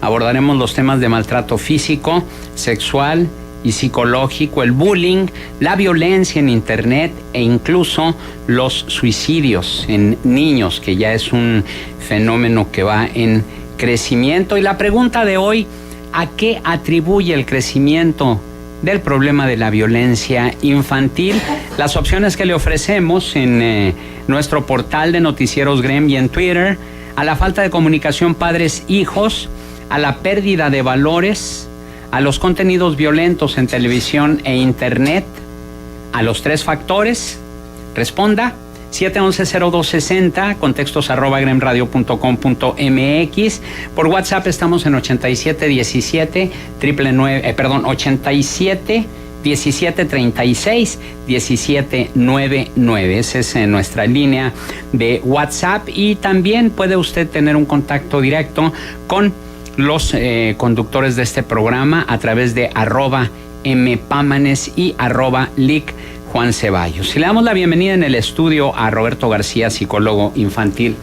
Abordaremos los temas de maltrato físico, sexual y psicológico, el bullying, la violencia en internet e incluso los suicidios en niños, que ya es un fenómeno que va en crecimiento. Y la pregunta de hoy: ¿a qué atribuye el crecimiento del problema de la violencia infantil? Las opciones que le ofrecemos en nuestro portal de Noticieros Grem y en Twitter: a la falta de comunicación padres-hijos, a la pérdida de valores, a los contenidos violentos en televisión e internet, a los 3 factores. Responda 711-0260, contextos @gremradio.com.mx. Por WhatsApp estamos en 8717 36 1799. Esa es nuestra línea de WhatsApp, y también puede usted tener un contacto directo con los conductores de este programa a través de @mpámanes y @lic Juan Ceballos. Y le damos la bienvenida en el estudio a Roberto García, psicólogo infantil.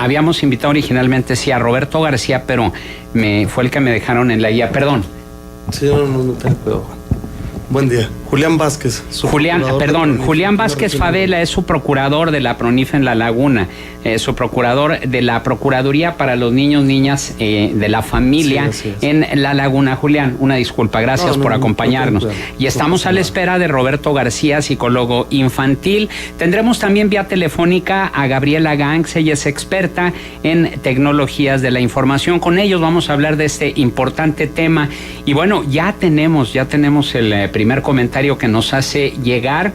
Habíamos invitado originalmente a Roberto García, pero fue el que me dejaron en la guía. Perdón. Sí, no te puedo. Buen día. Julián Vázquez. Julián Vázquez Favela es su procurador de la PRONIF en La Laguna, su procurador de la Procuraduría para los Niños, Niñas de la Familia en La Laguna. Julián, una disculpa, gracias por acompañarnos. Y estamos a la espera de Roberto García, psicólogo infantil. Tendremos también vía telefónica a Gabriela Ganx, ella es experta en tecnologías de la información. Con ellos vamos a hablar de este importante tema. Y bueno, ya tenemos el primer comentario que nos hace llegar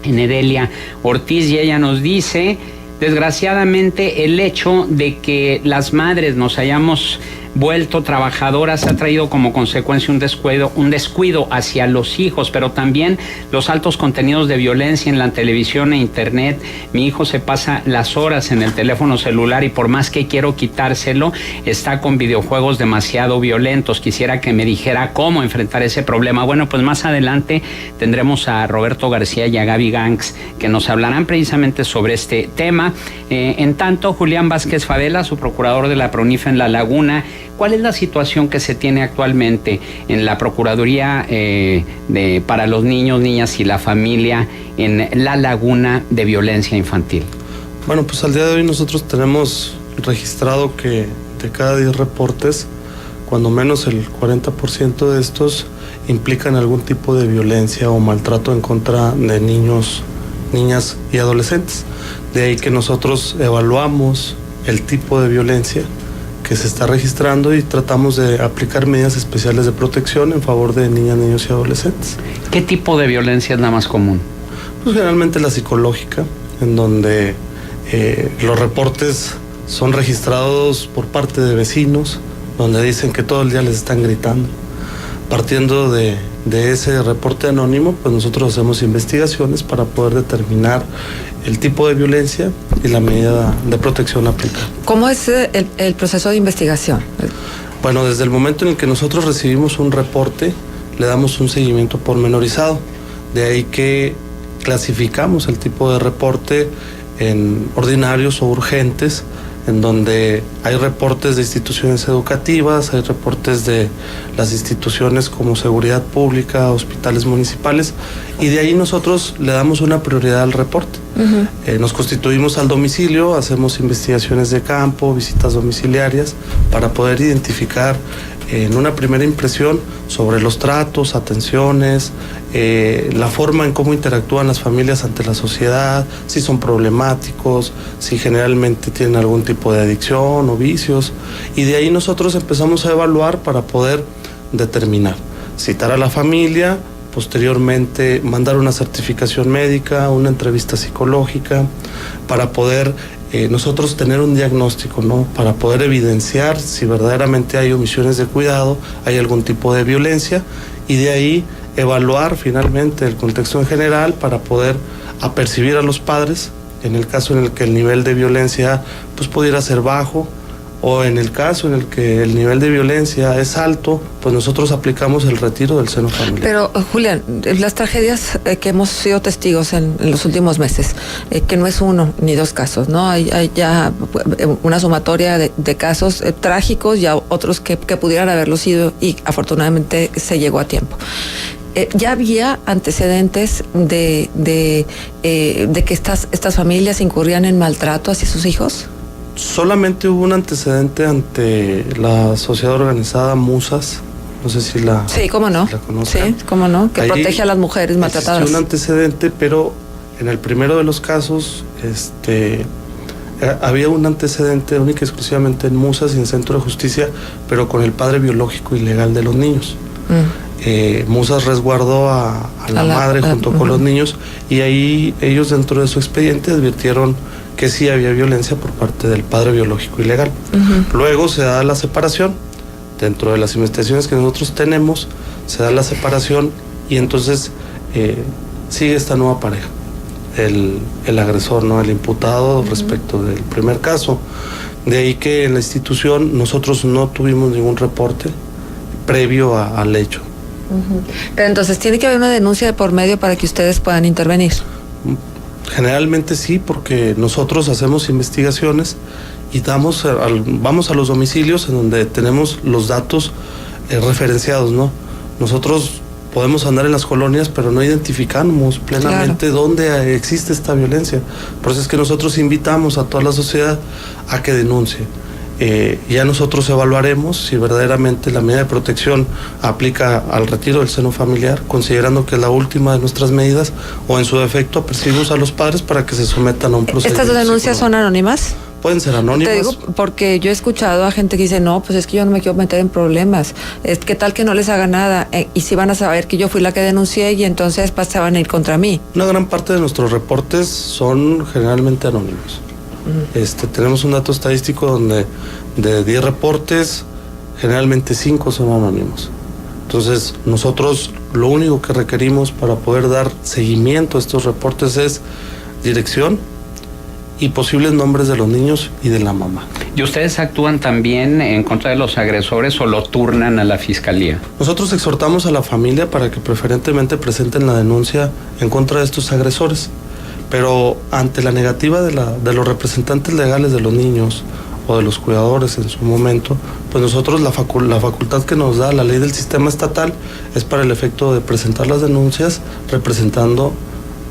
en Edelia Ortiz, y ella nos dice: desgraciadamente el hecho de que las madres nos hayamos vuelto trabajadoras ha traído como consecuencia un descuido hacia los hijos, pero también los altos contenidos de violencia en la televisión e internet. Mi hijo se pasa las horas en el teléfono celular y por más que quiero quitárselo, está con videojuegos demasiado violentos. Quisiera que me dijera cómo enfrentar ese problema. Bueno, pues más adelante tendremos a Roberto García y a Gaby Ganx, que nos hablarán precisamente sobre este tema. En tanto, Julián Vázquez Favela, su procurador de la PRONIF en La Laguna, ¿cuál es la situación que se tiene actualmente en la Procuraduría para los niños, niñas y la familia en La Laguna de violencia infantil? Bueno, pues al día de hoy nosotros tenemos registrado que de cada 10 reportes, cuando menos el 40% de estos implican algún tipo de violencia o maltrato en contra de niños, niñas y adolescentes. De ahí que nosotros evaluamos el tipo de violencia que se está registrando y tratamos de aplicar medidas especiales de protección en favor de niñas, niños y adolescentes. ¿Qué tipo de violencia es la más común? Pues generalmente la psicológica, en donde los reportes son registrados por parte de vecinos, donde dicen que todo el día les están gritando. Partiendo de ese reporte anónimo, pues nosotros hacemos investigaciones para poder determinar el tipo de violencia y la medida de protección aplicada. ¿Cómo es el proceso de investigación? Bueno, desde el momento en el que nosotros recibimos un reporte, le damos un seguimiento pormenorizado. De ahí que clasificamos el tipo de reporte en ordinarios o urgentes, en donde hay reportes de instituciones educativas, hay reportes de las instituciones como seguridad pública, hospitales municipales, y de ahí nosotros le damos una prioridad al reporte. Nos constituimos al domicilio, hacemos investigaciones de campo, visitas domiciliarias, para poder identificar en una primera impresión sobre los tratos, atenciones, la forma en cómo interactúan las familias ante la sociedad, si son problemáticos, si generalmente tienen algún tipo de adicción o vicios, y de ahí nosotros empezamos a evaluar para poder determinar, citar a la familia, posteriormente mandar una certificación médica, una entrevista psicológica, para poder nosotros tener un diagnóstico, ¿no? Para poder evidenciar si verdaderamente hay omisiones de cuidado, hay algún tipo de violencia, y de ahí evaluar finalmente el contexto en general para poder apercibir a los padres en el caso en el que el nivel de violencia pues pudiera ser bajo, o en el caso en el que el nivel de violencia es alto, pues nosotros aplicamos el retiro del seno familiar. Pero, Julián, las tragedias que hemos sido testigos en los últimos meses, que no es uno ni dos casos, ¿no? Hay ya una sumatoria de casos trágicos y otros que pudieran haberlo sido, y afortunadamente se llegó a tiempo. ¿Ya había antecedentes de que estas familias incurrían en maltrato hacia sus hijos? Solamente hubo un antecedente ante la sociedad organizada Musas, no sé si la Sí, cómo no. la conozcan. Sí, cómo no, que ahí protege a las mujeres maltratadas. Existió un antecedente, pero en el primero de los casos, había un antecedente única y exclusivamente en Musas y en Centro de Justicia, pero con el padre biológico y legal de los niños. Musas resguardó a la madre junto con los niños, y ahí ellos, dentro de su expediente, advirtieron que sí había violencia por parte del padre biológico y legal. Luego se da la separación. Dentro de las investigaciones que nosotros tenemos, se da la separación, y entonces sigue esta nueva pareja, el agresor, ¿no? El imputado respecto del primer caso. De ahí que en la institución nosotros no tuvimos ningún reporte previo al hecho. Pero entonces tiene que haber una denuncia de por medio para que ustedes puedan intervenir. Generalmente sí, porque nosotros hacemos investigaciones y vamos a los domicilios en donde tenemos los datos referenciados, ¿no? Nosotros podemos andar en las colonias, pero no identificamos plenamente dónde existe esta violencia. Por eso es que nosotros invitamos a toda la sociedad a que denuncie. Ya nosotros evaluaremos si verdaderamente la medida de protección aplica al retiro del seno familiar, considerando que es la última de nuestras medidas, o en su defecto apercibimos a los padres para que se sometan a un procedimiento. ¿Estas denuncias son anónimas? Pueden ser anónimas. Te digo porque yo he escuchado a gente que dice, no, pues es que yo no me quiero meter en problemas, ¿qué tal que no les haga nada? Y si van a saber que yo fui la que denuncié, y entonces se van a ir contra mí. Una gran parte de nuestros reportes son generalmente anónimos. Tenemos un dato estadístico donde de 10 reportes, generalmente 5 son anónimos. Entonces, nosotros lo único que requerimos para poder dar seguimiento a estos reportes es dirección y posibles nombres de los niños y de la mamá. ¿Y ustedes actúan también en contra de los agresores o lo turnan a la fiscalía? Nosotros exhortamos a la familia para que preferentemente presenten la denuncia en contra de estos agresores, pero ante la negativa de los representantes legales de los niños o de los cuidadores en su momento, pues nosotros la facultad que nos da la ley del sistema estatal es para el efecto de presentar las denuncias representando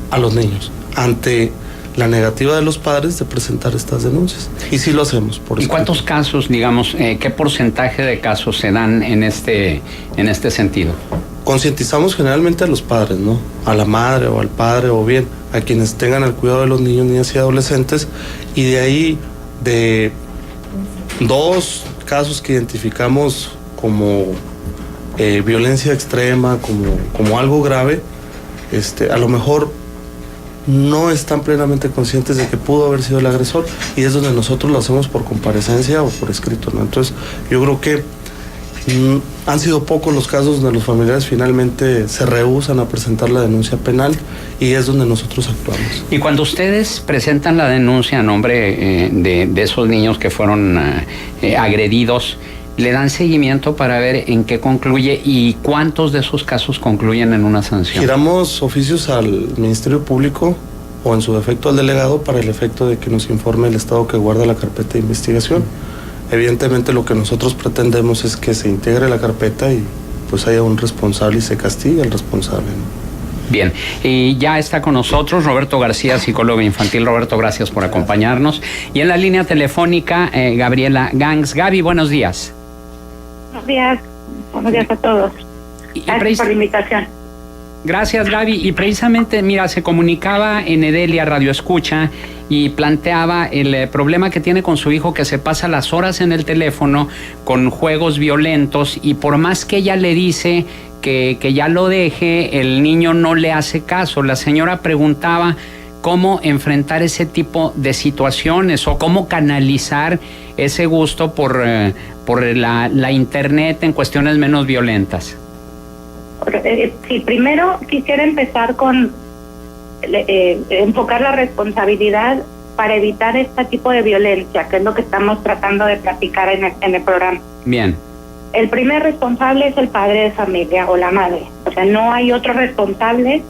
a los niños ante la negativa de los padres de presentar estas denuncias. Y sí lo hacemos. ¿Y cuántos casos, digamos, qué porcentaje de casos se dan en este sentido? Concientizamos generalmente a los padres, ¿no? A la madre o al padre, o bien a quienes tengan el cuidado de los niños, niñas y adolescentes, y de ahí, de 2 casos que identificamos como violencia extrema, como algo grave, a lo mejor no están plenamente conscientes de que pudo haber sido el agresor, y es donde nosotros lo hacemos por comparecencia o por escrito, ¿no? Entonces, yo creo que han sido pocos los casos donde los familiares finalmente se rehúsan a presentar la denuncia penal, y es donde nosotros actuamos. Y cuando ustedes presentan la denuncia a nombre de esos niños que fueron agredidos, ¿le dan seguimiento para ver en qué concluye y cuántos de esos casos concluyen en una sanción? Giramos oficios al Ministerio Público o en su defecto al delegado para el efecto de que nos informe el estado que guarda la carpeta de investigación. Evidentemente lo que nosotros pretendemos es que se integre la carpeta y pues haya un responsable y se castigue al responsable, ¿no? Bien, y ya está con nosotros Roberto García, psicólogo infantil. Roberto, gracias por acompañarnos. Y en la línea telefónica, Gabriela Gangs. Gaby, buenos días. Buenos días a todos. Gracias por la invitación. Gracias, Gaby. Y precisamente, mira, se comunicaba en Edelia Radio Escucha y planteaba el problema que tiene con su hijo, que se pasa las horas en el teléfono con juegos violentos, y por más que ella le dice que ya lo deje, el niño no le hace caso. La señora preguntaba cómo enfrentar ese tipo de situaciones o cómo canalizar ese gusto por la internet en cuestiones menos violentas. Sí, primero quisiera empezar con enfocar la responsabilidad para evitar este tipo de violencia, que es lo que estamos tratando de platicar en el programa. Bien. El primer responsable es el padre de familia o la madre. O sea, no hay otro responsable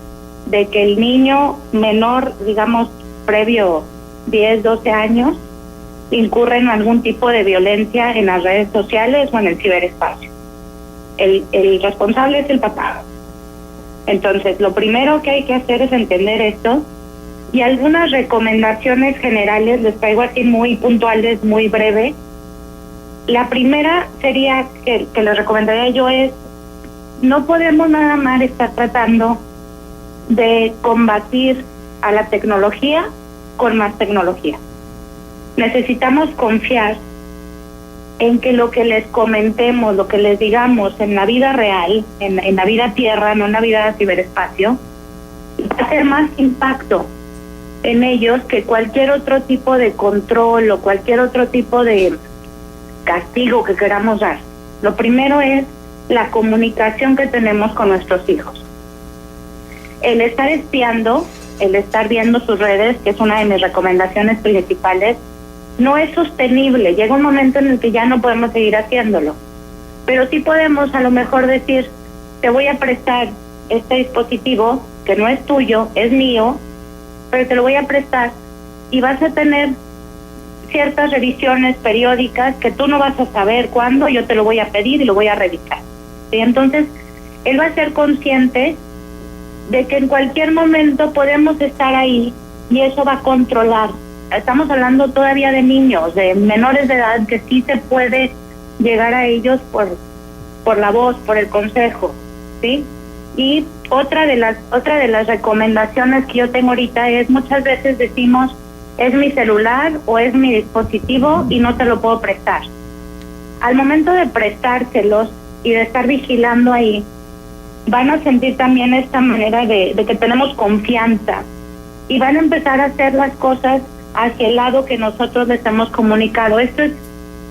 de que el niño menor, digamos, previo 10, 12 años, incurre en algún tipo de violencia en las redes sociales o en el ciberespacio. El responsable es el papá. Entonces, lo primero que hay que hacer es entender esto, y algunas recomendaciones generales les traigo aquí muy puntuales, muy breve. La primera sería que les recomendaría yo es, no podemos nada más estar tratando de combatir a la tecnología con más tecnología. Necesitamos confiar en que lo que les comentemos, lo que les digamos en la vida real, en la vida tierra, no en la vida ciberespacio, va a tener más impacto en ellos que cualquier otro tipo de control o cualquier otro tipo de castigo que queramos dar. Lo primero es la comunicación que tenemos con nuestros hijos. El estar espiando, el estar viendo sus redes, que es una de mis recomendaciones principales, no es sostenible. Llega un momento en el que ya no podemos seguir haciéndolo. Pero sí podemos a lo mejor decir, te voy a prestar este dispositivo, que no es tuyo, es mío, pero te lo voy a prestar y vas a tener ciertas revisiones periódicas que tú no vas a saber cuándo, yo te lo voy a pedir y lo voy a revisar. ¿Sí? Entonces, él va a ser consciente de que en cualquier momento podemos estar ahí y eso va a controlar. Estamos hablando todavía de niños, de menores de edad, que sí se puede llegar a ellos por la voz, por el consejo, ¿sí? Y otra de las recomendaciones que yo tengo ahorita es, muchas veces decimos, es mi celular o es mi dispositivo y no te lo puedo prestar. Al momento de prestárselos y de estar vigilando ahí, van a sentir también esta manera de que tenemos confianza y van a empezar a hacer las cosas hacia el lado que nosotros les hemos comunicado. Esto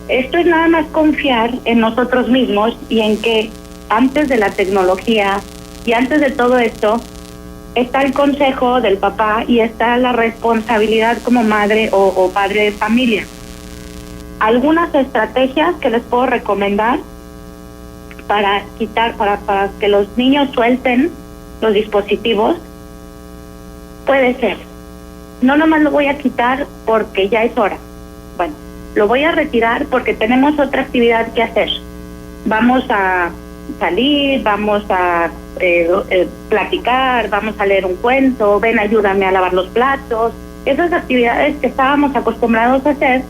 es nada más confiar en nosotros mismos y en que antes de la tecnología y antes de todo esto está el consejo del papá y está la responsabilidad como madre o padre de familia. Algunas estrategias que les puedo recomendar para que los niños suelten los dispositivos puede ser, no nomás lo voy a quitar porque ya es hora. Bueno, lo voy a retirar porque tenemos otra actividad que hacer. Vamos a salir, vamos a platicar, vamos a leer un cuento, ven, ayúdame a lavar los platos. Esas actividades que estábamos acostumbrados a hacer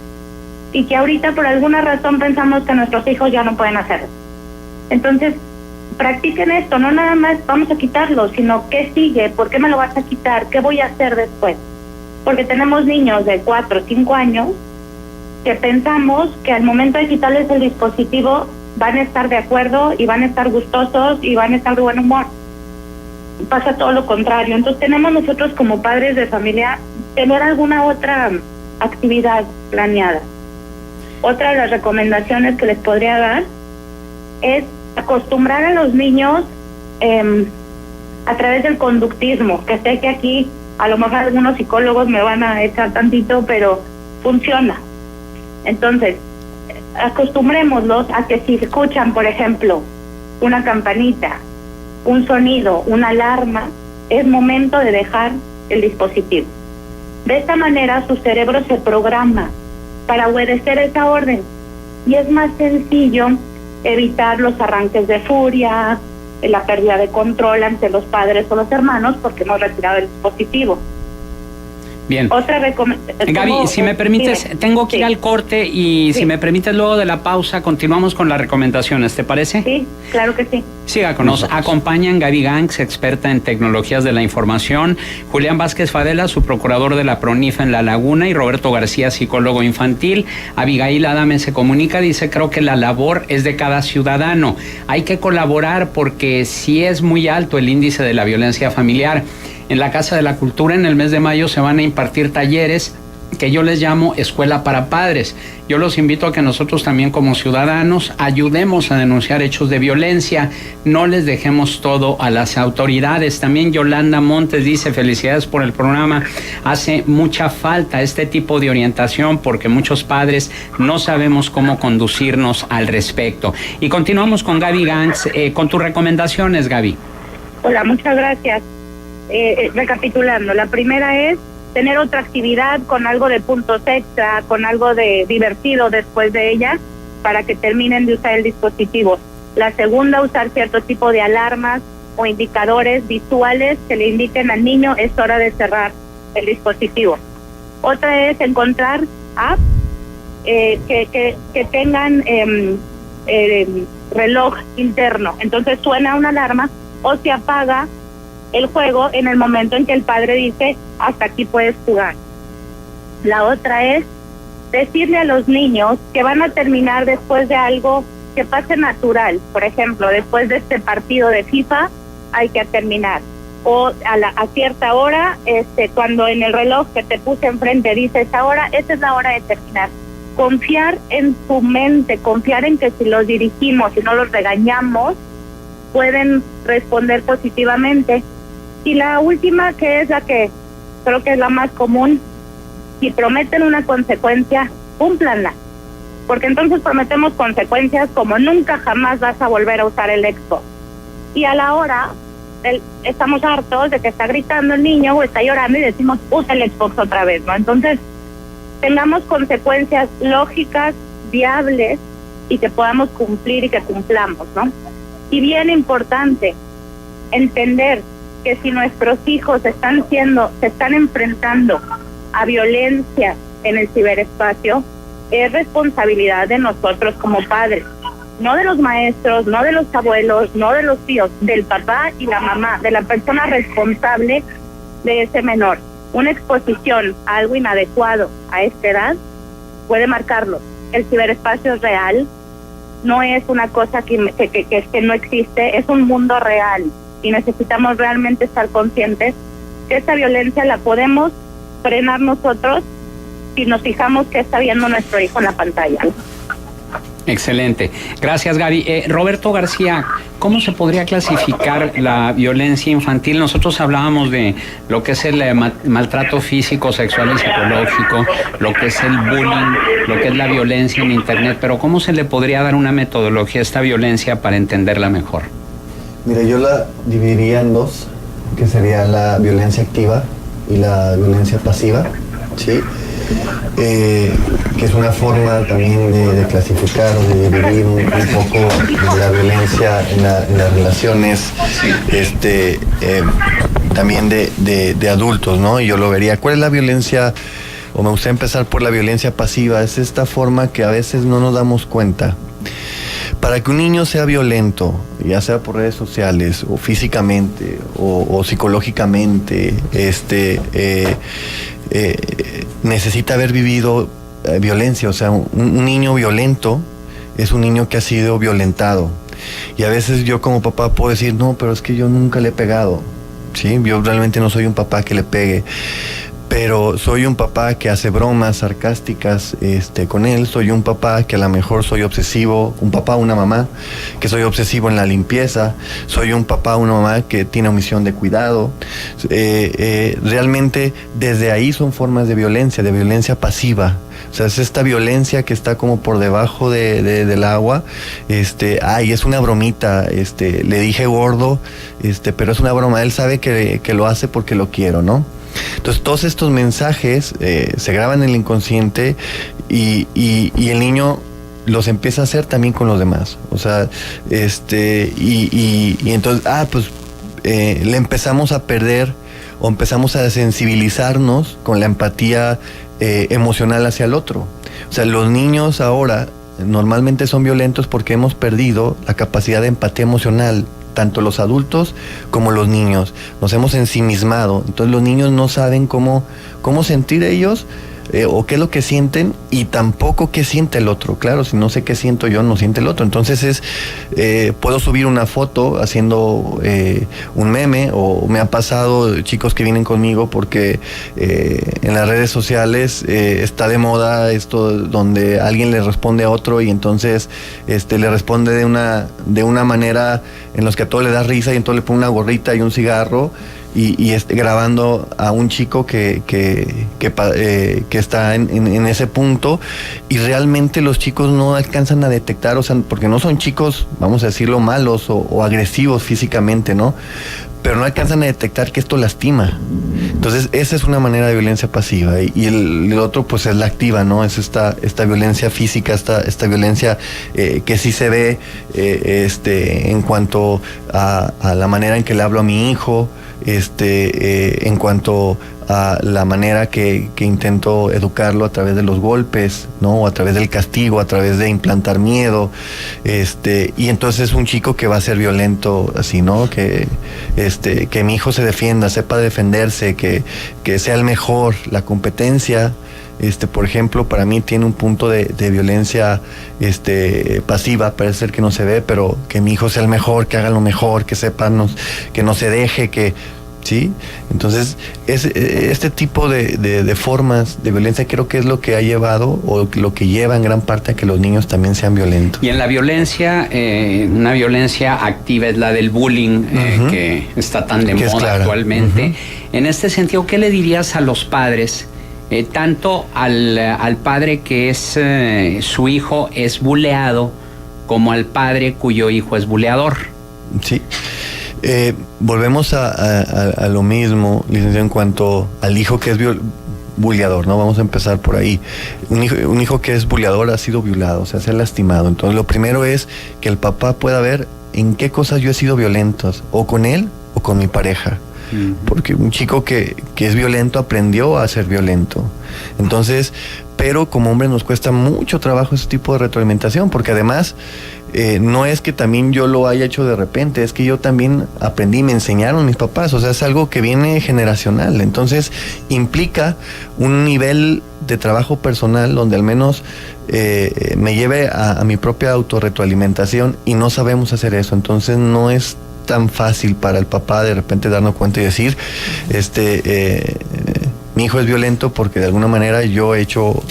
y que ahorita por alguna razón pensamos que nuestros hijos ya no pueden hacer. Entonces, practiquen esto, no nada más vamos a quitarlo, sino ¿qué sigue? ¿Por qué me lo vas a quitar? ¿Qué voy a hacer después? Porque tenemos niños de 4 o 5 años que pensamos que al momento de quitarles el dispositivo van a estar de acuerdo y van a estar gustosos y van a estar de buen humor. Pasa todo lo contrario. Entonces tenemos nosotros como padres de familia tener alguna otra actividad planeada. Otra de las recomendaciones que les podría dar es acostumbrar a los niños a través del conductismo, que sé que aquí a lo mejor algunos psicólogos me van a echar tantito, pero funciona. Entonces, acostumbrémoslos a que si escuchan, por ejemplo, una campanita, un sonido, una alarma, es momento de dejar el dispositivo. De esta manera su cerebro se programa para obedecer esa orden y es más sencillo evitar los arranques de furia, la pérdida de control ante los padres o los hermanos porque hemos retirado el dispositivo. Bien. Otra recomendación. Gaby, si me permites, tengo que ir al corte y si me permites luego de la pausa continuamos con las recomendaciones, ¿te parece? Sí, claro que sí. Siga con nosotros. Acompañan Gaby Ganx, experta en tecnologías de la información, Julián Vázquez Favela, su procurador de la PRONIF en La Laguna, y Roberto García, psicólogo infantil. Abigail Adame se comunica, dice, creo que la labor es de cada ciudadano. Hay que colaborar porque sí es muy alto el índice de la violencia familiar. En la Casa de la Cultura en el mes de mayo se van a impartir talleres que yo les llamo escuela para padres. Yo los invito a que nosotros también como ciudadanos ayudemos a denunciar hechos de violencia, no les dejemos todo a las autoridades. También Yolanda Montes dice: felicidades por el programa, hace mucha falta este tipo de orientación porque muchos padres no sabemos cómo conducirnos al respecto. Y continuamos con Gaby Gantz, con tus recomendaciones, Gaby. Hola, muchas gracias. Recapitulando, la primera es tener otra actividad con algo de puntos extra, con algo de divertido después de ella, para que terminen de usar el dispositivo. La segunda, usar cierto tipo de alarmas o indicadores visuales que le indiquen al niño es hora de cerrar el dispositivo. Otra es encontrar apps que tengan reloj interno. Entonces suena una alarma o se apaga el juego en el momento en que el padre dice: hasta aquí puedes jugar. La otra es decirle a los niños que van a terminar después de algo que pase natural. Por ejemplo, después de este partido de FIFA hay que terminar. O a cierta hora, cuando en el reloj que te puse enfrente dices ahora, esa es la hora de terminar. Confiar en su mente, confiar en que si los dirigimos y no los regañamos, pueden responder positivamente. Y la última, que es la que creo que es la más común: si prometen una consecuencia, cúmplanla. Porque entonces prometemos consecuencias como nunca jamás vas a volver a usar el Xbox. Y a la hora, estamos hartos de que está gritando el niño o está llorando y decimos: usa el Xbox otra vez, ¿no? Entonces, tengamos consecuencias lógicas, viables, y que podamos cumplir y que cumplamos, ¿no? Y bien importante, entender que si nuestros hijos se están enfrentando a violencia en el ciberespacio, es responsabilidad de nosotros como padres, no de los maestros, no de los abuelos, no de los tíos, del papá y la mamá, de la persona responsable de ese menor. Una exposición a algo inadecuado a esta edad puede marcarlo. El ciberespacio es real, no es una cosa que no existe, es un mundo real. Y necesitamos realmente estar conscientes que esta violencia la podemos frenar nosotros si nos fijamos qué está viendo nuestro hijo en la pantalla. Excelente. Gracias, Gaby. Roberto García, ¿cómo se podría clasificar la violencia infantil? Nosotros hablábamos de lo que es el maltrato físico, sexual y psicológico, lo que es el bullying, lo que es la violencia en Internet, pero ¿cómo se le podría dar una metodología a esta violencia para entenderla mejor? Mira, yo la dividiría en dos, que sería la violencia activa y la violencia pasiva, ¿sí? Que es una forma también de clasificar o de dividir un poco la violencia en las relaciones, también de adultos, ¿no? Y yo lo vería. ¿Cuál es la violencia? O me gustaría empezar por la violencia pasiva. Es esta forma que a veces no nos damos cuenta. Para que un niño sea violento, ya sea por redes sociales o físicamente o psicológicamente, necesita haber vivido violencia. O sea, un niño violento es un niño que ha sido violentado. Y a veces yo como papá puedo decir: no, pero es que yo nunca le he pegado, ¿sí? Yo realmente no soy un papá que le pegue. Pero soy un papá que hace bromas sarcásticas con él. Soy un papá que a lo mejor soy obsesivo, un papá, una mamá, que soy obsesivo en la limpieza. Soy un papá, una mamá que tiene omisión de cuidado. Realmente desde ahí son formas de violencia pasiva. O sea, es esta violencia que está como por debajo del agua. Es una bromita, le dije gordo, pero es una broma. Él sabe que lo hace porque lo quiero, ¿no? Entonces todos estos mensajes se graban en el inconsciente y el niño los empieza a hacer también con los demás. O sea, y entonces, le empezamos a perder o empezamos a desensibilizarnos con la empatía emocional hacia el otro. O sea, los niños ahora normalmente son violentos porque hemos perdido la capacidad de empatía emocional. Tanto los adultos como los niños nos hemos ensimismado. Entonces los niños no saben cómo sentir ellos o qué es lo que sienten y tampoco qué siente el otro. Claro, si no sé qué siento yo, no siente el otro. Entonces puedo subir una foto haciendo un meme, o me ha pasado chicos que vienen conmigo porque en las redes sociales está de moda esto donde alguien le responde a otro y entonces le responde de una manera en los que a todo le da risa y entonces le pone una gorrita y un cigarro y grabando a un chico que está en ese punto, y realmente los chicos no alcanzan a detectar, o sea, porque no son chicos, vamos a decirlo, malos o agresivos físicamente, ¿no? Pero no alcanzan a detectar que esto lastima. Entonces, esa es una manera de violencia pasiva. Y el otro, pues, es la activa, ¿no? Es esta violencia física, esta violencia que sí se ve en cuanto a la manera en que le hablo a mi hijo, en cuanto a la manera que intento educarlo a través de los golpes, ¿no? O a través del castigo, a través de implantar miedo, y entonces es un chico que va a ser violento así, ¿no? Que mi hijo se defienda, sepa defenderse, que sea el mejor. La competencia, por ejemplo, para mí tiene un punto de violencia pasiva, parece ser que no se ve, pero que mi hijo sea el mejor, que haga lo mejor, que sepa, que no se deje, ¿sí? Entonces, este tipo de formas de violencia creo que es lo que ha llevado, o lo que lleva en gran parte a que los niños también sean violentos. Y en la violencia, una violencia activa es la del bullying, que está tan de moda actualmente. En este sentido, ¿qué le dirías a los padres? Tanto al padre que es su hijo es buleado, como al padre cuyo hijo es buleador. Sí. Volvemos a lo mismo, licenciado, en cuanto al hijo que es buleador, ¿no? Vamos a empezar por ahí. Un hijo que es buleador ha sido violado, o sea, se ha lastimado. Entonces, lo primero es que el papá pueda ver en qué cosas yo he sido violento, o con él o con mi pareja. Porque un chico que es violento aprendió a ser violento. Entonces, pero como hombre nos cuesta mucho trabajo ese tipo de retroalimentación, porque además no es que también yo lo haya hecho de repente, es que yo también aprendí, me enseñaron mis papás, o sea, es algo que viene generacional. Entonces implica un nivel de trabajo personal donde al menos me lleve a mi propia autorretroalimentación, y no sabemos hacer eso. Entonces no es tan fácil para el papá de repente darnos cuenta y decir, mi hijo es violento porque de alguna manera yo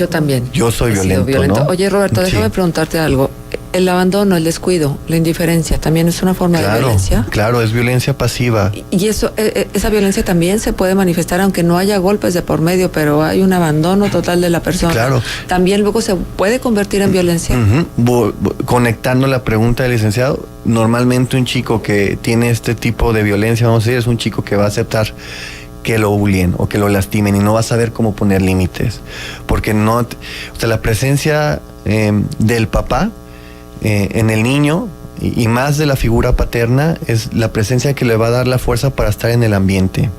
también soy violento, ¿no? Oye, Roberto, déjame preguntarte algo. El abandono, el descuido, la indiferencia, ¿también es una forma de violencia? Claro, es violencia pasiva. Y esa violencia también se puede manifestar, aunque no haya golpes de por medio, pero hay un abandono total de la persona. Claro. ¿También luego se puede convertir en violencia? Conectando la pregunta del licenciado, normalmente un chico que tiene este tipo de violencia, vamos a decir, es un chico que va a aceptar que lo bulleen o que lo lastimen y no va a saber cómo poner límites. Porque la presencia del papá en el niño, y más de la figura paterna, es la presencia que le va a dar la fuerza para estar en el ambiente.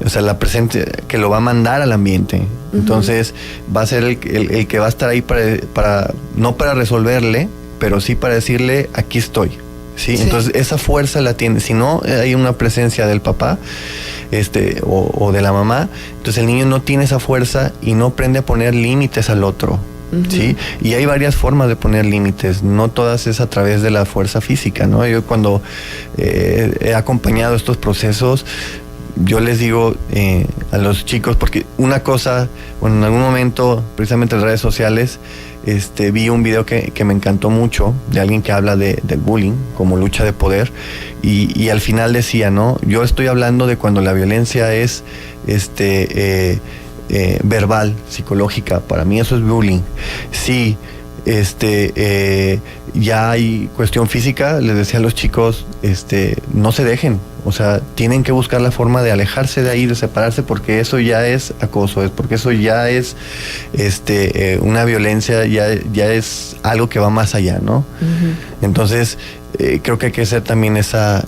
O sea, la presencia que lo va a mandar al ambiente. Entonces va a ser el que va a estar ahí para no para resolverle, pero sí para decirle, aquí estoy. ¿Sí? Entonces esa fuerza la tiene. Si no hay una presencia del papá o de la mamá, entonces el niño no tiene esa fuerza y no aprende a poner límites al otro. ¿Sí? Y hay varias formas de poner límites, no todas es a través de la fuerza física, ¿no? Yo cuando he acompañado estos procesos, yo les digo a los chicos, porque una cosa, bueno, en algún momento, precisamente en redes sociales, vi un video que me encantó mucho, de alguien que habla del bullying como lucha de poder, y al final decía, ¿no? Yo estoy hablando de cuando la violencia es verbal, psicológica. Para mí eso es bullying. Sí, ya hay cuestión física, les decía a los chicos, no se dejen, o sea, tienen que buscar la forma de alejarse de ahí, de separarse, porque eso ya es acoso, porque eso ya es una violencia, ya es algo que va más allá, ¿no? Entonces creo que hay que hacer también esa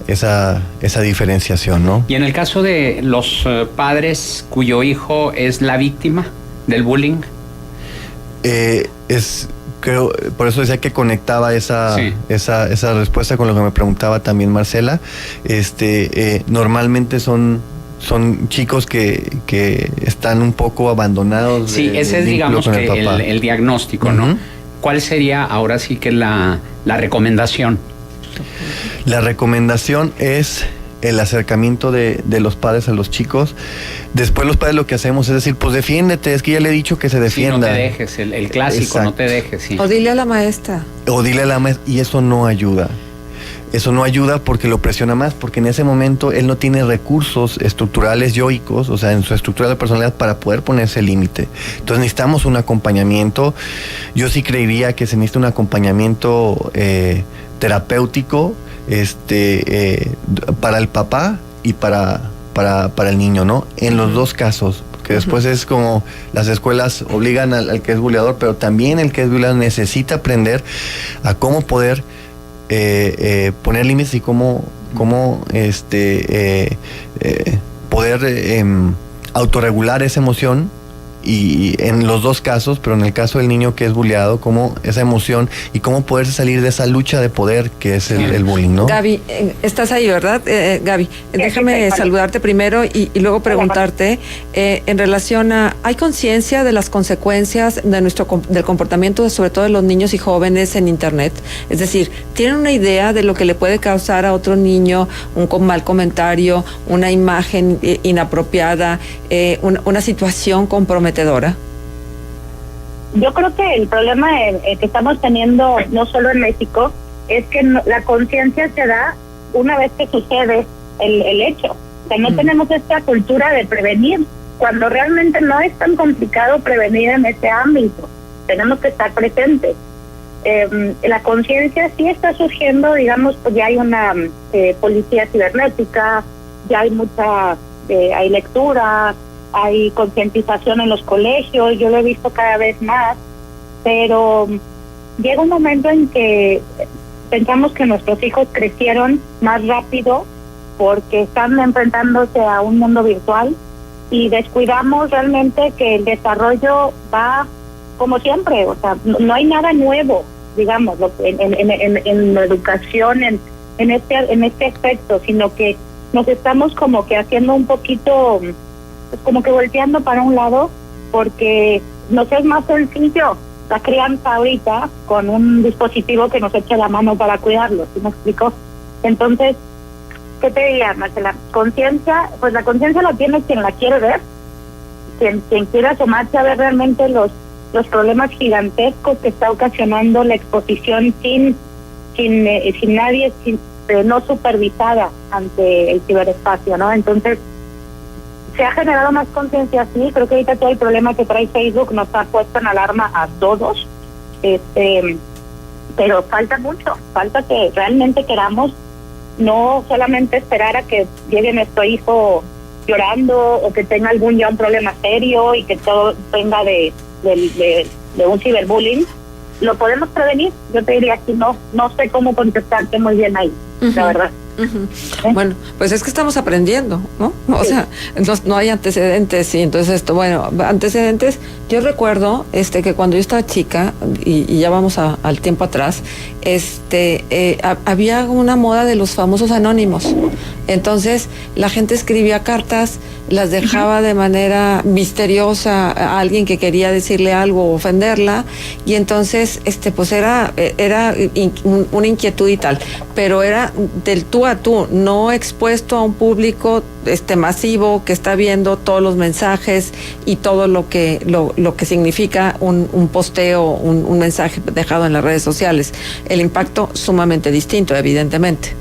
diferenciación, ¿no? Y en el caso de los padres cuyo hijo es la víctima del bullying, creo, por eso decía que conectaba esa respuesta con lo que me preguntaba también Marcela. Normalmente son son chicos que están un poco abandonados. Sí, ese es, digamos, que el diagnóstico, ¿no? ¿Cuál sería ahora sí que la recomendación? La recomendación es el acercamiento de los padres a los chicos. Después los padres lo que hacemos es decir, pues defiéndete, es que ya le he dicho que se defienda. Sí, no te dejes, el clásico, exacto. No te dejes. Sí. O dile a la maestra. Y eso no ayuda. Eso no ayuda porque lo presiona más, porque en ese momento él no tiene recursos estructurales yoicos, o sea, en su estructura de personalidad para poder ponerse límite. Entonces necesitamos un acompañamiento. Yo sí creería que se necesita un acompañamiento terapéutico para el papá y para el niño, ¿no? En los dos casos. Que después es como las escuelas obligan al que es buleador, pero también el que es buleador necesita aprender a cómo poder poner límites y cómo poder autorregular esa emoción. Y en los dos casos, pero en el caso del niño que es bulleado, cómo esa emoción y cómo poderse salir de esa lucha de poder que es el bullying, ¿no? Gaby, estás ahí, ¿verdad? Gaby, déjame saludarte primero y luego preguntarte en relación a, ¿hay conciencia de las consecuencias de del comportamiento, sobre todo de los niños y jóvenes en Internet? Es decir, ¿tienen una idea de lo que le puede causar a otro niño un mal comentario, una imagen inapropiada, una situación comprometedora? Yo creo que el problema que estamos teniendo, no solo en México, es que la conciencia se da una vez que sucede el hecho. O sea, no tenemos esta cultura de prevenir, cuando realmente no es tan complicado prevenir en este ámbito. Tenemos que estar presentes. La conciencia sí está surgiendo, digamos, pues ya hay una policía cibernética, ya hay hay lectura, hay concientización en los colegios, yo lo he visto cada vez más, pero llega un momento en que pensamos que nuestros hijos crecieron más rápido porque están enfrentándose a un mundo virtual y descuidamos realmente que el desarrollo va como siempre, o sea, no hay nada nuevo, digamos, en la educación, en este aspecto, sino que nos estamos como que haciendo un poquito, como que volteando para un lado, porque nos es más sencillo la crianza ahorita con un dispositivo que nos eche la mano para cuidarlo, ¿sí me explico? Entonces, ¿qué te diría, Marcela? Conciencia, pues la conciencia la tiene quien la quiere ver, quien quiere asomarse a ver realmente los problemas gigantescos que está ocasionando la exposición sin nadie, no supervisada ante el ciberespacio, ¿no? Entonces, se ha generado más conciencia, sí. Creo que ahorita todo el problema que trae Facebook nos ha puesto en alarma a todos, pero falta mucho, falta que realmente queramos no solamente esperar a que llegue nuestro hijo llorando o que tenga un problema serio y que todo venga de un ciberbullying. Lo podemos prevenir. Yo te diría que no sé cómo contestarte muy bien ahí, la verdad. Bueno, pues es que estamos aprendiendo, ¿no? O sea, no hay antecedentes y entonces antecedentes. Yo recuerdo que cuando yo estaba chica y ya vamos al tiempo atrás, había una moda de los famosos anónimos. Entonces la gente escribía cartas, las dejaba de manera misteriosa a alguien que quería decirle algo o ofenderla, y entonces pues era una inquietud y tal, pero era del tú a tú, no expuesto a un público masivo que está viendo todos los mensajes y todo lo que significa un posteo, un mensaje dejado en las redes sociales. El impacto sumamente distinto, evidentemente.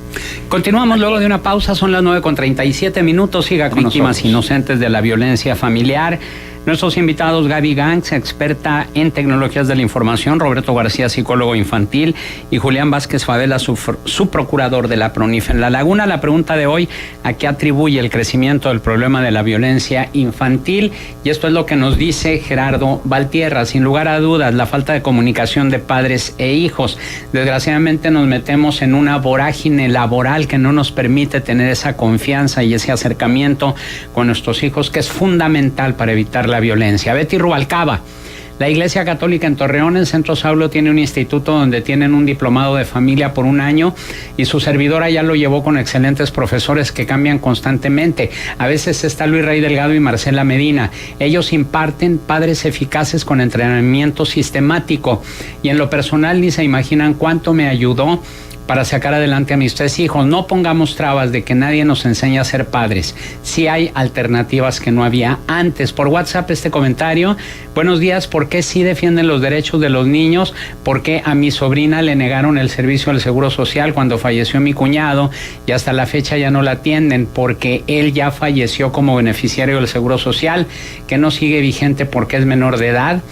Continuamos luego de una pausa, son las 9:37. Siga con víctimas inocentes de la violencia familiar. Nuestros invitados: Gaby Gans, experta en tecnologías de la información; Roberto García, psicólogo infantil; y Julián Vázquez Favela, su procurador de la PRONIF en La Laguna. La pregunta de hoy: ¿a qué atribuye el crecimiento del problema de la violencia infantil? Y esto es lo que nos dice Gerardo Valtierra. Sin lugar a dudas, la falta de comunicación de padres e hijos. Desgraciadamente nos metemos en una vorágine laboral que no nos permite tener esa confianza y ese acercamiento con nuestros hijos, que es fundamental para evitar la violencia. Betty Rubalcaba, La Iglesia Católica en Torreón, en Centro Saulo, tiene un instituto donde tienen un diplomado de familia por un año y su servidora ya lo llevó con excelentes profesores que cambian constantemente. A veces está Luis Rey Delgado y Marcela Medina. Ellos imparten padres eficaces con entrenamiento sistemático y en lo personal ni se imaginan cuánto me ayudó para sacar adelante a mis 3 hijos. No pongamos trabas de que nadie nos enseña a ser padres. Sí hay alternativas que no había antes. Por WhatsApp este comentario: buenos días, ¿por qué sí defienden los derechos de los niños? ¿Por qué a mi sobrina le negaron el servicio del Seguro Social cuando falleció mi cuñado y hasta la fecha ya no la atienden? Porque él ya falleció como beneficiario del Seguro Social, que no sigue vigente porque es menor de edad.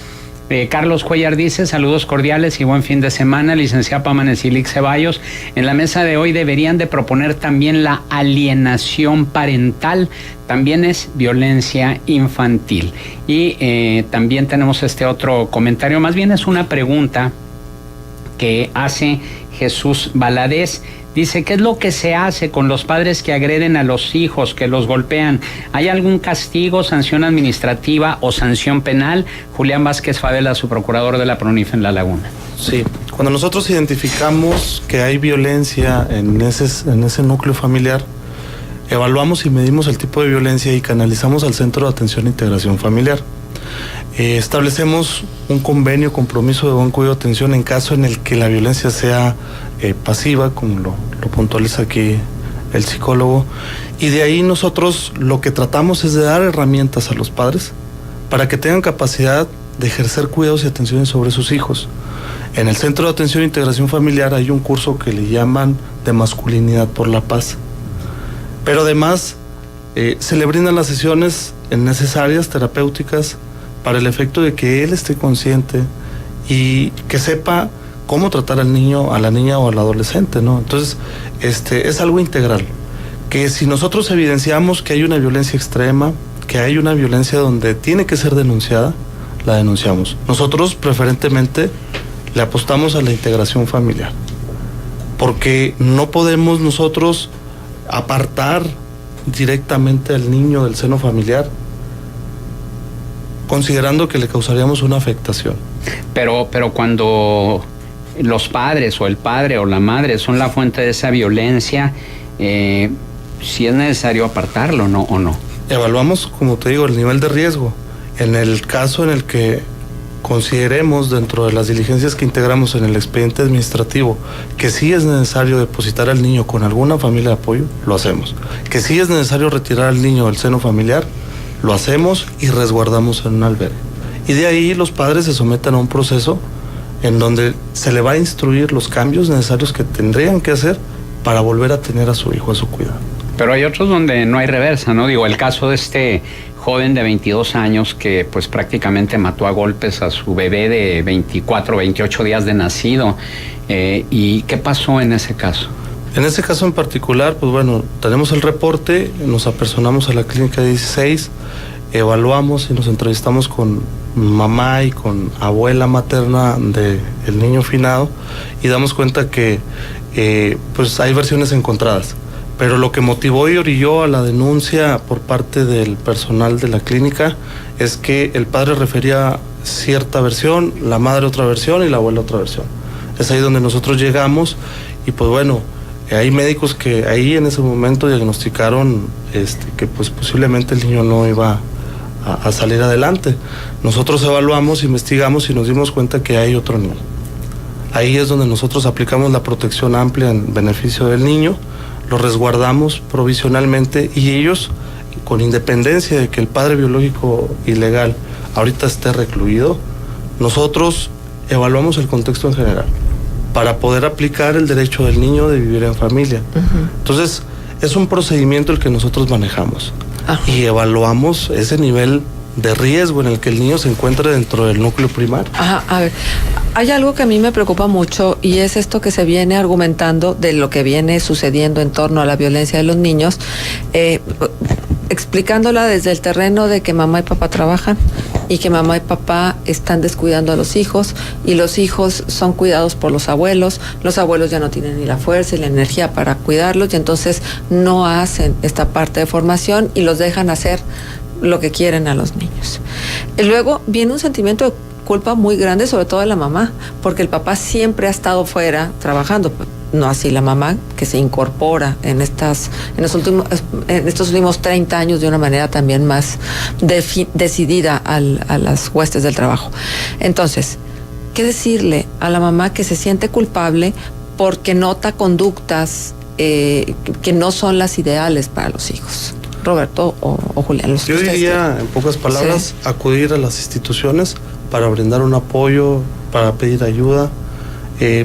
Carlos Cuellar dice: saludos cordiales y buen fin de semana, licenciada Pama Nesilic Ceballos. En la mesa de hoy deberían de proponer también la alienación parental, también es violencia infantil. Y también tenemos este otro comentario, más bien es una pregunta que hace Jesús Valadez. Dice: ¿qué es lo que se hace con los padres que agreden a los hijos, que los golpean? ¿Hay algún castigo, sanción administrativa o sanción penal? Julián Vázquez Favela, su procurador de la PRONIF en La Laguna. Sí, cuando nosotros identificamos que hay violencia en ese núcleo familiar, evaluamos y medimos el tipo de violencia y canalizamos al Centro de Atención e Integración Familiar. Establecemos un convenio, compromiso de buen cuidado de atención en caso en el que la violencia sea pasiva, como lo puntualiza aquí el psicólogo, y de ahí nosotros lo que tratamos es de dar herramientas a los padres para que tengan capacidad de ejercer cuidados y atenciones sobre sus hijos. En el Centro de Atención e Integración Familiar hay un curso que le llaman de masculinidad por la paz, pero además se le brindan las sesiones necesarias, terapéuticas, para el efecto de que él esté consciente y que sepa cómo tratar al niño, a la niña o al adolescente, ¿no? Entonces, es algo integral, que si nosotros evidenciamos que hay una violencia extrema, que hay una violencia donde tiene que ser denunciada, la denunciamos. Nosotros preferentemente le apostamos a la integración familiar, porque no podemos nosotros apartar directamente al niño del seno familiar, considerando que le causaríamos una afectación. Pero cuando los padres o el padre o la madre son la fuente de esa violencia, si es necesario apartarlo, ¿no? ¿O no? Evaluamos, como te digo, el nivel de riesgo. En el caso en el que consideremos dentro de las diligencias que integramos en el expediente administrativo que sí es necesario depositar al niño con alguna familia de apoyo, lo hacemos. Que sí es necesario retirar al niño del seno familiar, lo hacemos y resguardamos en un albergue. Y de ahí los padres se someten a un proceso en donde se le va a instruir los cambios necesarios que tendrían que hacer para volver a tener a su hijo a su cuidado. Pero hay otros donde no hay reversa, ¿no? Digo, el caso de este joven de 22 años que pues prácticamente mató a golpes a su bebé de 24, 28 días de nacido. ¿Y qué pasó en ese caso? En ese caso en particular, pues bueno, tenemos el reporte, nos apersonamos a la clínica 16, evaluamos y nos entrevistamos con mamá y con abuela materna del niño finado y damos cuenta que pues hay versiones encontradas. Pero lo que motivó y orilló a la denuncia por parte del personal de la clínica es que el padre refería cierta versión, la madre otra versión y la abuela otra versión. Es ahí donde nosotros llegamos y pues bueno, hay médicos que ahí en ese momento diagnosticaron que pues posiblemente el niño no iba a salir adelante. Nosotros evaluamos, investigamos y nos dimos cuenta que hay otro niño. Ahí es donde nosotros aplicamos la protección amplia en beneficio del niño, lo resguardamos provisionalmente y ellos, con independencia de que el padre biológico ilegal ahorita esté recluido, nosotros evaluamos el contexto en general para poder aplicar el derecho del niño de vivir en familia. Entonces, es un procedimiento el que nosotros manejamos y evaluamos ese nivel de riesgo en el que el niño se encuentra dentro del núcleo primario. A ver, hay algo que a mí me preocupa mucho y es esto que se viene argumentando de lo que viene sucediendo en torno a la violencia de los niños, explicándola desde el terreno de que mamá y papá trabajan y que mamá y papá están descuidando a los hijos y los hijos son cuidados por los abuelos ya no tienen ni la fuerza y la energía para cuidarlos y entonces no hacen esta parte de formación y los dejan hacer lo que quieren a los niños. Y luego viene un sentimiento culpa muy grande, sobre todo de la mamá, porque el papá siempre ha estado fuera trabajando. No así la mamá, que se incorpora en estos últimos 30 años de una manera también más decidida a las huestes del trabajo. Entonces, ¿qué decirle a la mamá que se siente culpable porque nota conductas que no son las ideales para los hijos? Roberto o Julián. Yo diría, en pocas palabras, sí, acudir a las instituciones para brindar un apoyo, para pedir ayuda,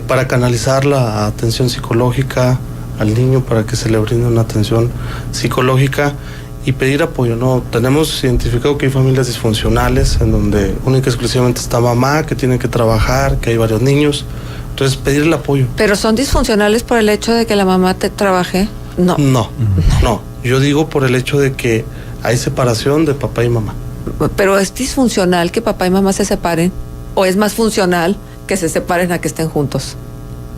para canalizar la atención psicológica al niño, para que se le brinde una atención psicológica y pedir apoyo, ¿no? Tenemos identificado que hay familias disfuncionales en donde única y exclusivamente está mamá, que tiene que trabajar, que hay varios niños. Entonces, pedir el apoyo. ¿Pero son disfuncionales por el hecho de que la mamá trabaje? No. No. Yo digo por el hecho de que hay separación de papá y mamá. ¿Pero es disfuncional que papá y mamá se separen? ¿O es más funcional que se separen a que estén juntos?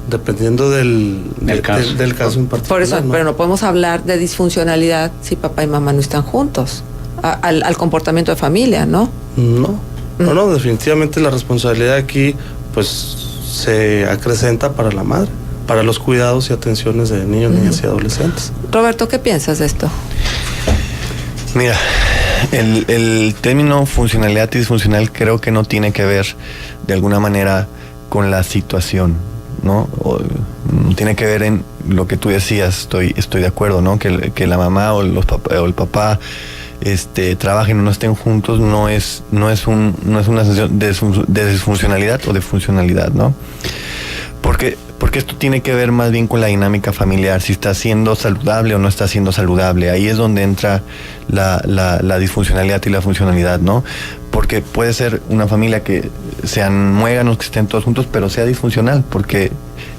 Dependiendo del caso en particular. Por eso, ¿no? Pero no podemos hablar de disfuncionalidad si papá y mamá no están juntos. Al comportamiento de familia, ¿no? No, definitivamente la responsabilidad aquí, pues, se acrecenta para la madre, para los cuidados y atenciones de niños, niñas y adolescentes. Roberto, ¿qué piensas de esto? Mira, el término funcionalidad y disfuncional creo que no tiene que ver de alguna manera con la situación, ¿no? Tiene que ver en lo que tú decías, estoy de acuerdo, ¿no? Que la mamá o el papá trabajen o no estén juntos no es una sensación de disfuncionalidad o de funcionalidad, ¿no? Porque esto tiene que ver más bien con la dinámica familiar, si está siendo saludable o no está siendo saludable. Ahí es donde entra la disfuncionalidad y la funcionalidad, ¿no? Porque puede ser una familia que sean muéganos, que estén todos juntos, pero sea disfuncional, porque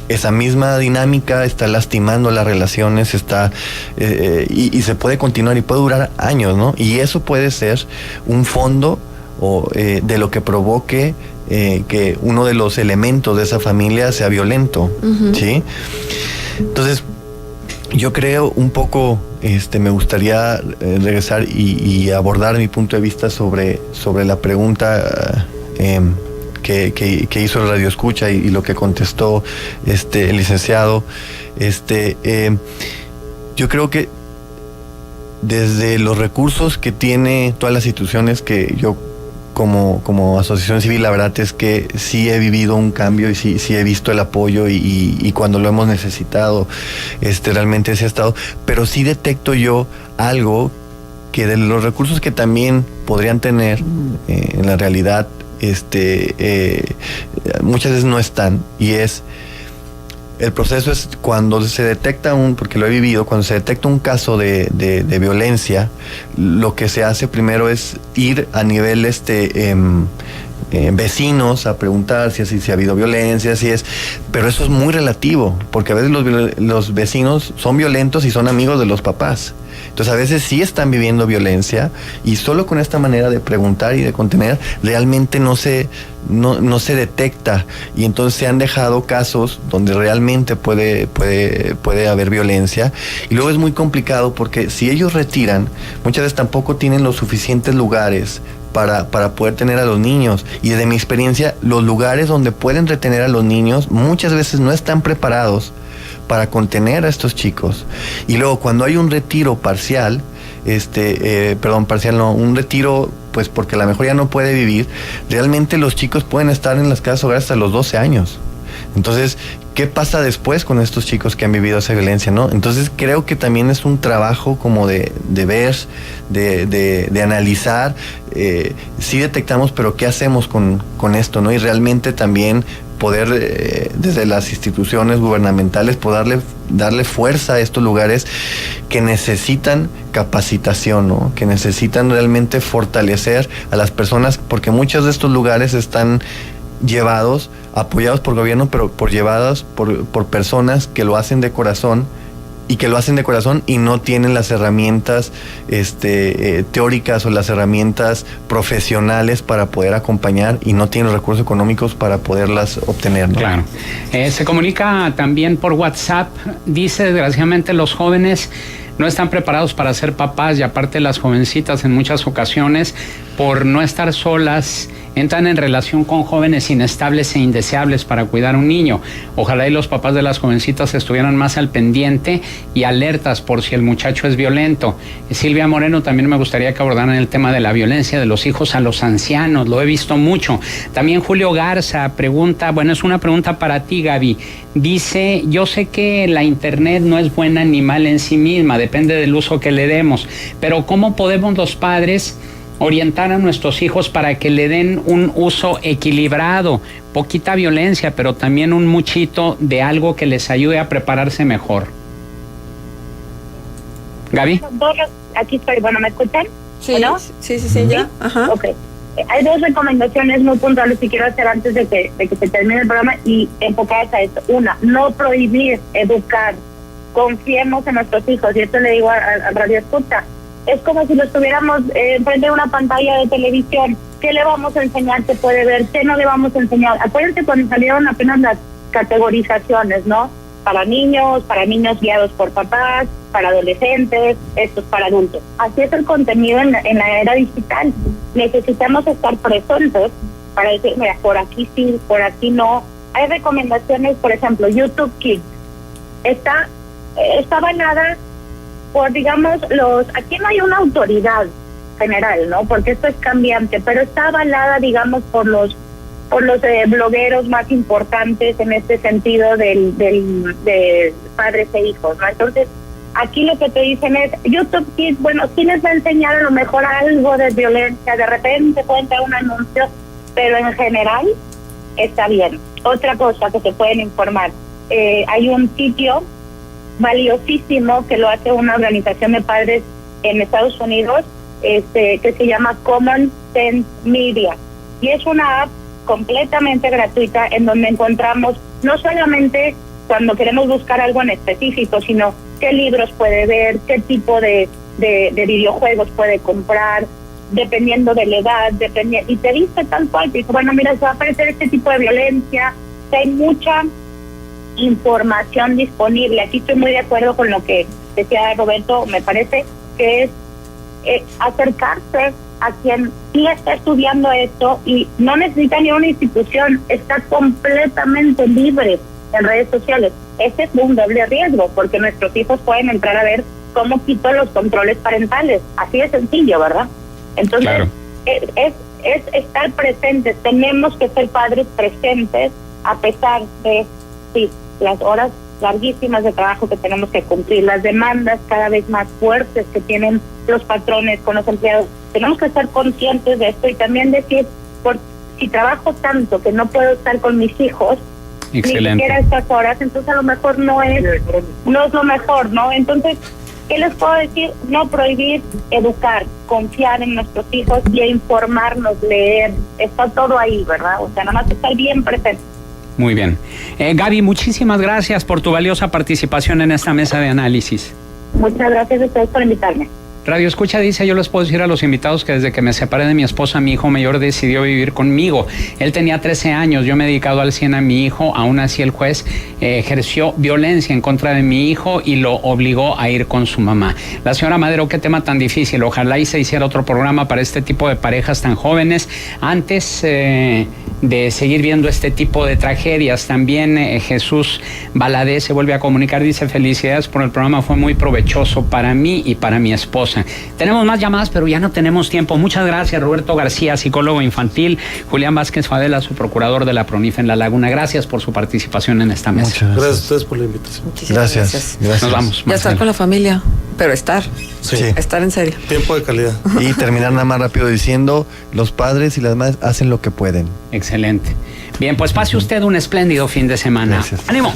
esa misma dinámica está lastimando las relaciones, y se puede continuar y puede durar años, ¿no? Y eso puede ser un fondo de lo que provoque que uno de los elementos de esa familia sea violento, ¿sí? Entonces, yo creo un poco, me gustaría regresar y abordar mi punto de vista sobre la pregunta que hizo el radioescucha y lo que contestó el licenciado. Yo creo que desde los recursos que tiene todas las instituciones que yo como asociación civil, la verdad es que sí he vivido un cambio y sí he visto el apoyo y cuando lo hemos necesitado, realmente se ha estado, pero sí detecto yo algo que de los recursos que también podrían tener en la realidad, muchas veces no están, y es el proceso es cuando se detecta porque lo he vivido, cuando se detecta un caso de violencia, lo que se hace primero es ir a nivel vecinos a preguntar si ha habido violencia, pero eso es muy relativo, porque a veces los vecinos son violentos y son amigos de los papás. Entonces a veces sí están viviendo violencia y solo con esta manera de preguntar y de contener realmente no se detecta, y entonces se han dejado casos donde realmente puede haber violencia, y luego es muy complicado porque si ellos retiran, muchas veces tampoco tienen los suficientes lugares para poder tener a los niños, y desde mi experiencia los lugares donde pueden retener a los niños muchas veces no están preparados para contener a estos chicos. Y luego cuando hay un retiro parcial, un retiro, pues porque a lo mejor ya no puede vivir, realmente los chicos pueden estar en las casas hogares hasta los 12 años. Entonces, ¿qué pasa después con estos chicos que han vivido esa violencia, no? Entonces, creo que también es un trabajo como de ver, de analizar, sí detectamos, pero ¿qué hacemos con esto, no? Y realmente también poder, desde las instituciones gubernamentales, poder darle fuerza a estos lugares que necesitan capacitación, ¿no? Que necesitan realmente fortalecer a las personas, porque muchos de estos lugares están apoyados por gobierno, pero llevados por personas que lo hacen de corazón, y no tienen las herramientas teóricas o las herramientas profesionales para poder acompañar, y no tienen los recursos económicos para poderlas obtener, ¿no? Claro. Se comunica también por WhatsApp, dice: desgraciadamente los jóvenes no están preparados para ser papás, y aparte las jovencitas en muchas ocasiones, por no estar solas, entran en relación con jóvenes inestables e indeseables para cuidar a un niño. Ojalá y los papás de las jovencitas estuvieran más al pendiente y alertas por si el muchacho es violento. Silvia Moreno, también me gustaría que abordaran el tema de la violencia de los hijos a los ancianos, lo he visto mucho. También Julio Garza pregunta, bueno, es una pregunta para ti, Gaby. Dice, yo sé que la internet no es buena ni mala en sí misma, depende del uso que le demos, pero ¿cómo podemos los padres orientar a nuestros hijos para que le den un uso equilibrado, poquita violencia, pero también un muchito de algo que les ayude a prepararse mejor? Gaby. Aquí estoy, bueno, ¿me escuchan? Sí, ¿no? Sí, ya. Ajá. Ok. Hay dos recomendaciones muy puntuales que quiero hacer antes de que se termine el programa y enfocadas a esto. Una, no prohibir, educar. Confiemos en nuestros hijos, y esto le digo a Radio Escucha. Es como si lo estuviéramos enfrente de una pantalla de televisión. ¿Qué le vamos a enseñar? ¿Qué puede ver? ¿Qué no le vamos a enseñar? Acuérdense cuando salieron apenas las categorizaciones, ¿no? Para niños guiados por papás, para adolescentes, esto es para adultos. Así es el contenido en la era digital. Necesitamos estar presentes para decir, mira, por aquí sí, por aquí no. Hay recomendaciones, por ejemplo, YouTube Kids. Está avalada por, digamos, aquí no hay una autoridad general, ¿no? Porque esto es cambiante, pero está avalada, digamos, por los blogueros más importantes en este sentido de padres e hijos, ¿no? Entonces, aquí lo que te dicen es, YouTube Kids, bueno, sí les va a enseñar a lo mejor algo de violencia, de repente pueden dar un anuncio, pero en general está bien. Otra cosa que se pueden informar, hay un sitio valiosísimo que lo hace una organización de padres en Estados Unidos, que se llama Common Sense Media, y es una app completamente gratuita en donde encontramos no solamente cuando queremos buscar algo en específico, sino qué libros puede ver, qué tipo de videojuegos puede comprar, dependiendo de la edad, y te dice tal cual, te dice, bueno, mira, se va a aparecer este tipo de violencia, que hay mucha información disponible. Aquí estoy muy de acuerdo con lo que decía Roberto, me parece que es acercarse a quien sí está estudiando esto y no necesita ni una institución, está completamente libre en redes sociales. Ese es un doble riesgo, porque nuestros hijos pueden entrar a ver cómo quito los controles parentales, así de sencillo, ¿verdad? Entonces, claro, es estar presentes, tenemos que ser padres presentes a pesar de las horas larguísimas de trabajo que tenemos que cumplir, las demandas cada vez más fuertes que tienen los patrones con los empleados. Tenemos que estar conscientes de esto y también decir, si trabajo tanto que no puedo estar con mis hijos, excelente, ni siquiera estas horas, entonces a lo mejor no es lo mejor, ¿no? Entonces, ¿qué les puedo decir? No prohibir, educar, confiar en nuestros hijos y informarnos, leer, está todo ahí, ¿verdad? O sea, nada más estar bien presente. Muy bien. Gaby, muchísimas gracias por tu valiosa participación en esta mesa de análisis. Muchas gracias a ustedes por invitarme. Radio Escucha dice, yo les puedo decir a los invitados que desde que me separé de mi esposa, mi hijo mayor decidió vivir conmigo. Él tenía 13 años, yo me he dedicado al 100 a mi hijo, aún así el juez ejerció violencia en contra de mi hijo y lo obligó a ir con su mamá. La señora Madero, qué tema tan difícil, ojalá y se hiciera otro programa para este tipo de parejas tan jóvenes, antes de seguir viendo este tipo de tragedias. También Jesús Valadez se vuelve a comunicar, dice, felicidades por el programa, fue muy provechoso para mí y para mi esposa. Tenemos más llamadas, pero ya no tenemos tiempo. Muchas gracias, Roberto García, psicólogo infantil, Julián Vázquez Favela, su procurador de la PRONIF en La Laguna. Gracias por su participación en esta mesa. Muchas gracias a ustedes por la invitación. Gracias. Nos vamos. Ya estar con la familia, pero estar en serio. Tiempo de calidad. Y terminar nada más rápido diciendo, los padres y las madres hacen lo que pueden. Excelente. Bien, pues pase usted un espléndido fin de semana. Gracias. ¡Ánimo!